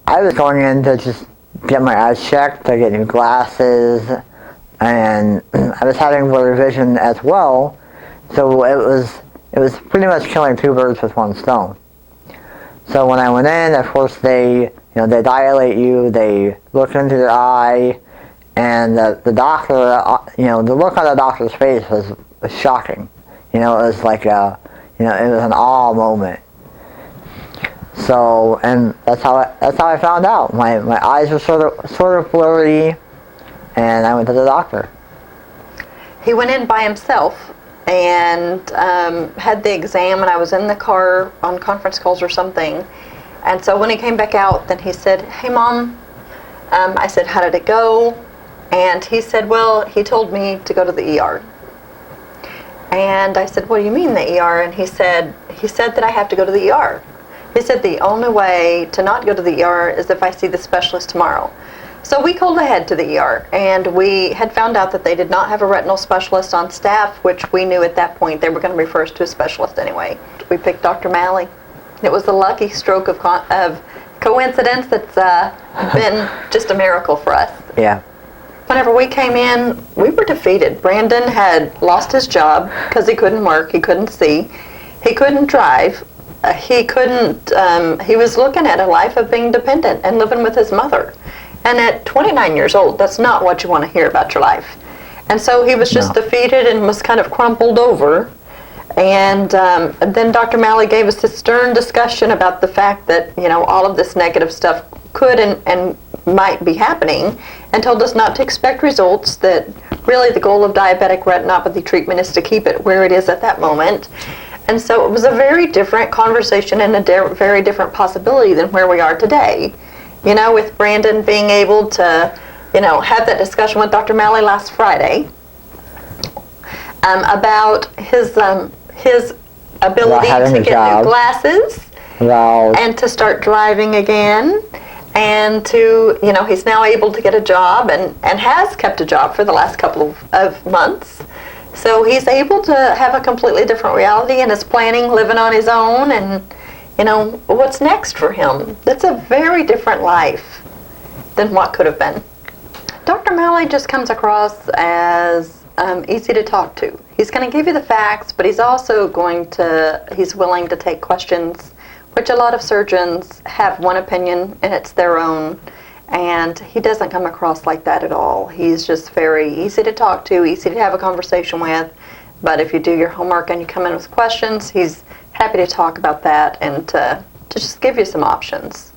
I was going in to just get my eyes checked, to get new glasses, and I was having blurry vision as well. So it was pretty much killing two birds with one stone. So when I went in, of course they dilate you, they look into your eye, and the doctor, the look on the doctor's face was shocking. It was like it was an awe moment. So, and that's how I found out. My eyes were sort of blurry, and I went to the doctor. He went in by himself and had the exam, and I was in the car on conference calls or something. And so when he came back out, then he said, "Hey, Mom." I said, "How did it go?" And he said, "Well, he told me to go to the ER." And I said, "What do you mean the ER?" And he said that I have to go to the ER. He said the only way to not go to the ER is if I see the specialist tomorrow. So we called ahead to the ER, and we had found out that they did not have a retinal specialist on staff, which we knew at that point they were going to refer us to a specialist anyway. We picked Dr. Malley. It was a lucky stroke of coincidence that's been just a miracle for us. Yeah. Whenever we came in, we were defeated. Brandon had lost his job because he couldn't work, he couldn't see, he couldn't drive, he was looking at a life of being dependent and living with his mother. And at 29 years old, that's not what you want to hear about your life. And so he was just defeated and was kind of crumpled over. And then Dr. Malley gave us this stern discussion about the fact that, all of this negative stuff could and might be happening, and told us not to expect results, that really the goal of diabetic retinopathy treatment is to keep it where it is at that moment. And so it was a very different conversation and a very different possibility than where we are today. With Brandon being able to, have that discussion with Dr. Malley last Friday about his ability to get new glasses and to start driving again, and to, he's now able to get a job and has kept a job for the last couple of months. So he's able to have a completely different reality and is planning living on his own, and what's next for him. That's a very different life than what could have been. Dr. Malley just comes across as easy to talk to. He's going to give you the facts, but he's also he's willing to take questions, which a lot of surgeons have one opinion and it's their own, and he doesn't come across like that at all. He's just very easy to talk to, easy to have a conversation with, but if you do your homework and you come in with questions, he's happy to talk about that and to just give you some options.